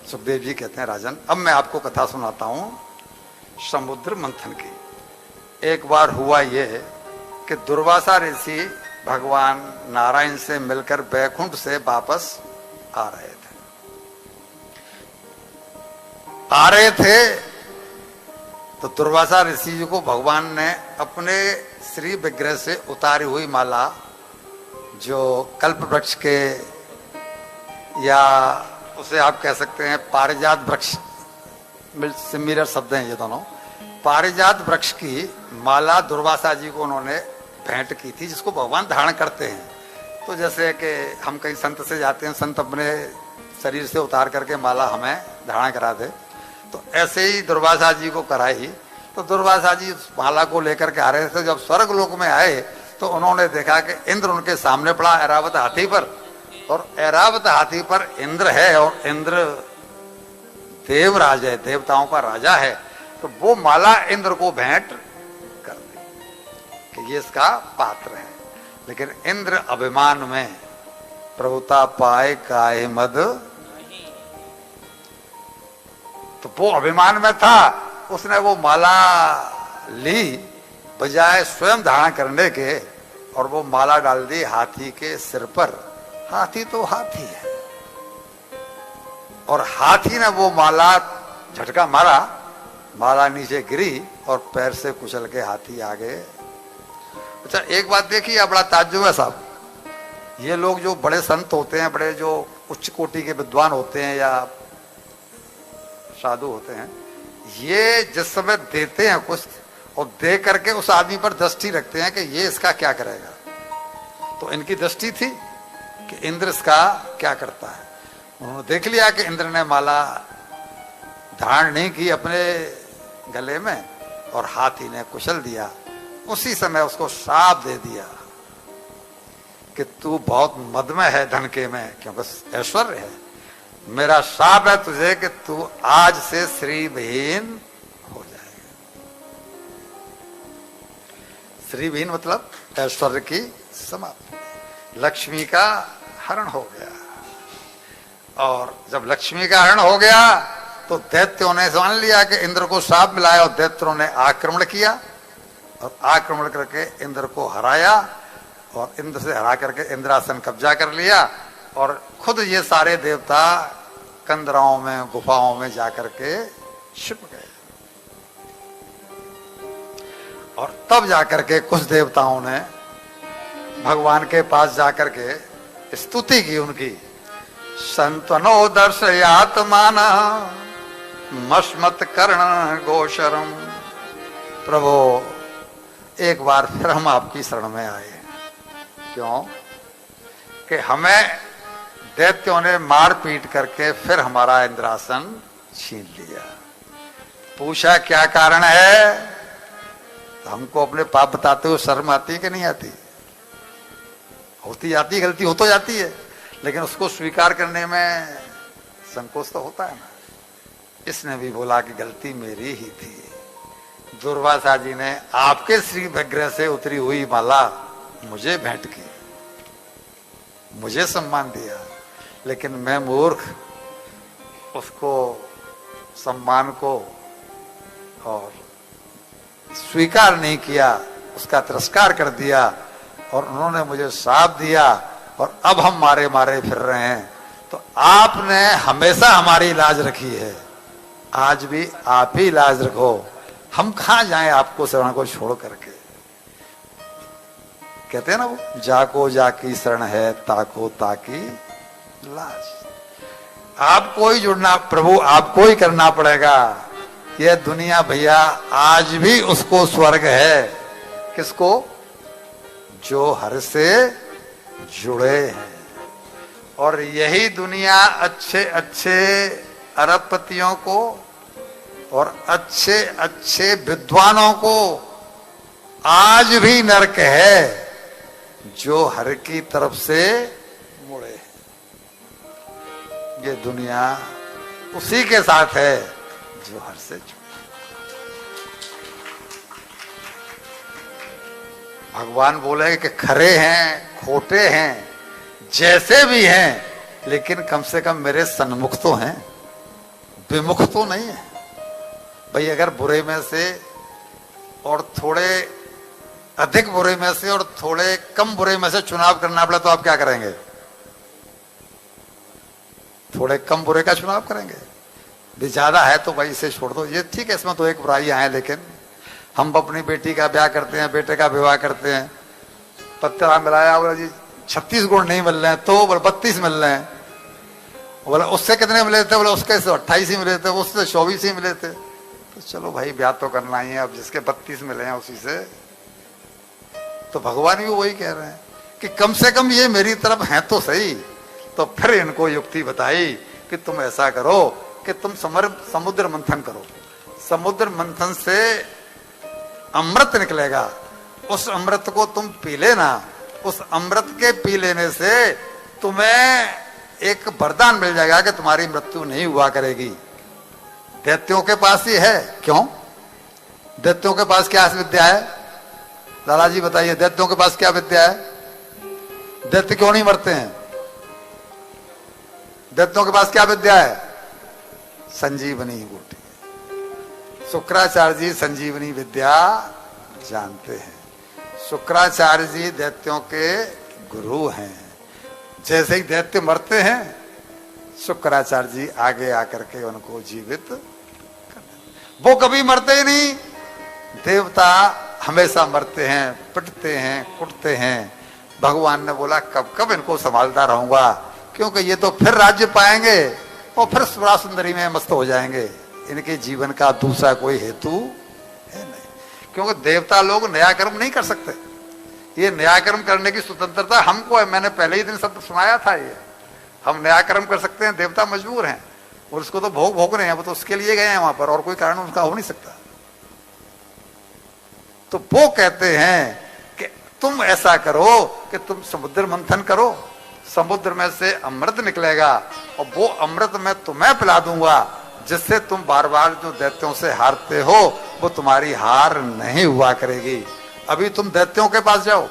सुखदेव जी कहते हैं राजन, अब मैं आपको कथा सुनाता हूं समुद्र मंथन की। एक बार हुआ ये कि दुर्वासा ऋषि भगवान नारायण से मिलकर बैकुंठ से वापस आ रहे थे तो दुर्वासा ऋषि जी को भगवान ने अपने श्री विग्रह से उतारी हुई माला, जो कल्प वृक्ष के या उसे आप कह सकते हैं पारिजात वृक्ष से मिरर शब्द हैं ये दोनों, पारिजात वृक्ष की माला दुर्वासा जी को उन्होंने भेंट की थी, जिसको भगवान धारण करते हैं। तो जैसे कि हम कहीं संत से जाते हैं, संत अपने शरीर से उतार करके माला हमें धारण करा दे, तो ऐसे ही दुर्वासा जी को कराई। तो दुर्वासा जी उस माला को लेकर के आ रहे थे। जब स्वर्ग लोक में आए तो उन्होंने देखा कि इंद्र उनके सामने पड़ा ऐरावत हाथी पर, और ऐरावत हाथी पर इंद्र है, और इंद्र देवराज है, देवताओं का राजा है। तो वो माला इंद्र को भेंट कर दी कि ये इसका पात्र है। लेकिन इंद्र अभिमान में प्रभुता पाए काहे मद, तो वो अभिमान में था, उसने वो माला ली बजाय स्वयं धारण करने के, और वो माला डाल दी हाथी के सिर पर। हाथी तो हाथी है, और हाथी ने वो माला झटका मारा, माला नीचे गिरी और पैर से कुचल के हाथी आगे। अच्छा, एक बात देखिए, बड़ा ताज्जुब है साहब, ये लोग जो बड़े संत होते हैं, बड़े जो उच्च कोटि के विद्वान होते हैं या साधु होते हैं, ये जिस समय देते हैं कुछ और दे करके उस आदमी पर दृष्टि रखते हैं कि ये इसका क्या करेगा। तो इनकी दृष्टि थी कि इंद्र इसका क्या करता है। उन्होंने देख लिया कि इंद्र ने माला धारण नहीं की अपने गले में, और हाथी ने कुचल दिया। उसी समय उसको श्राप दे दिया कि तू बहुत मद में है, धन के में, क्योंकि ऐश्वर्य है। मेरा श्राप है तुझे कि तू आज से श्रीविहीन हो जाएगा। श्रीविहीन मतलब ऐश्वर्य की समाप्ति, लक्ष्मी का हरण हो गया। और जब लक्ष्मी का हरण हो गया तो दैत्यों ने जान लिया कि इंद्र को श्राप मिला है, और दैत्यों ने आक्रमण किया, और आक्रमण करके इंद्र को हराया, और इंद्र से हरा करके इंद्रासन कब्जा कर लिया, और खुद ये सारे देवता कंदराओं में, गुफाओं में जाकर के छिप गए। और तब जाकर के कुछ देवताओं ने भगवान के पास जाकर के स्तुति की उनकी, संतनो दर्शयात्माना मस्मत कर्ण गोचरम। प्रभु, एक बार फिर हम आपकी शरण में आए। क्यों? कि हमें दैत्यों ने मार पीट करके फिर हमारा इंद्रासन छीन लिया। पूछा क्या कारण है, तो हमको अपने पाप बताते हुए शर्म आती कि नहीं आती? होती जाती, गलती हो तो जाती है, लेकिन उसको स्वीकार करने में संकोच तो होता है ना। इसने भी बोला कि गलती मेरी ही थी। दुर्वासा जी ने आपके श्री विग्रह से उतरी हुई माला मुझे भेंट की, मुझे सम्मान दिया, लेकिन मैं मूर्ख उसको सम्मान को और स्वीकार नहीं किया, उसका तिरस्कार कर दिया, और उन्होंने मुझे श्राप दिया, और अब हम मारे मारे फिर रहे हैं। तो आपने हमेशा हमारी लाज रखी है, आज भी आप ही लाज रखो। हम कहां जाएं आपको शरण को छोड़ करके। कहते हैं ना वो, जाको जाकी शरण है, ताको ताकी लाज। आपको ही जुड़ना, प्रभु आपको ही करना पड़ेगा। यह दुनिया भैया आज भी उसको स्वर्ग है। किसको? जो हर से जुड़े हैं। और यही दुनिया अच्छे अच्छे अरबपतियों को और अच्छे अच्छे विद्वानों को आज भी नरक है, जो हर की तरफ से मुड़े हैं। ये दुनिया उसी के साथ है जो हर से जुड़े। भगवान बोले कि खरे हैं, खोटे हैं, जैसे भी हैं, लेकिन कम से कम मेरे सन्मुख तो हैं। विमुख तो नहीं है भाई। अगर बुरे में से और थोड़े अधिक बुरे में से और थोड़े कम बुरे में से चुनाव करना पड़ा तो आप क्या करेंगे? थोड़े कम बुरे का चुनाव करेंगे। भी ज्यादा है तो भाई इसे छोड़ दो, ये ठीक है, इसमें तो एक बुराइयां हैं, लेकिन हम अपनी बेटी का ब्याह करते हैं, बेटे का विवाह करते हैं, पत्ता मिलाया, बोला जी 36 गुण नहीं मिल रहे हैं, तो बोला 32 मिल रहे हैं। बोला उससे कितने मिले थे? बोला उसके 28 ही मिले थे, उससे 24 ही मिले थे। तो चलो भाई ब्याह तो करना ही है, अब जिसके 32 मिले हैं उसी से। तो भगवान भी वही कह रहे हैं कि कम से कम ये मेरी तरफ है तो सही। तो फिर इनको युक्ति बताई कि तुम ऐसा करो कि तुम समुद्र मंथन करो, समुद्र मंथन से अमृत निकलेगा, उस अमृत को तुम पी लेना, उस अमृत के पी लेने से तुम्हें एक वरदान मिल जाएगा कि तुम्हारी मृत्यु नहीं हुआ करेगी। दैत्यों के पास ही है। क्यों? दैत्यों के पास क्या विद्या है? दादाजी बताइए, दैत्यों के पास क्या विद्या है? दैत्य क्यों नहीं मरते हैं? दैत्यों के पास क्या विद्या है? संजीवनी बूटी। शुक्राचार्य जी संजीवनी विद्या जानते हैं। शुक्राचार्य जी दैत्यों के गुरु हैं। जैसे ही दैत्य मरते हैं, शुक्राचार्य जी आगे आकर के उनको जीवित कर। वो कभी मरते ही नहीं। देवता हमेशा मरते हैं, पिटते हैं, कुटते हैं। भगवान ने बोला कब कब इनको संभालता रहूंगा, क्योंकि ये तो फिर राज्य पाएंगे और फिर सुरा सुंदरी में मस्त हो जाएंगे। इनके जीवन का दूसरा कोई हेतु है नहीं, क्योंकि देवता लोग नया कर्म नहीं कर सकते। ये नया कर्म करने की स्वतंत्रता हमको है। मैंने पहले ही दिन शब्द सुनाया था, ये हम नया कर्म कर सकते हैं, देवता मजबूर हैं और उसको तो भोग रहे हैं, वो तो उसके लिए गए हैं वहां पर, और कोई कारण उनका हो नहीं सकता। तो वो कहते हैं कि तुम ऐसा करो कि तुम समुद्र मंथन करो, समुद्र में से अमृत निकलेगा और वो अमृत मैं तुम्हें पिला दूंगा, जिससे तुम बार बार जो दैत्यों से हारते हो वो तुम्हारी हार नहीं हुआ करेगी। अभी तुम दैत्यों के पास जाओ,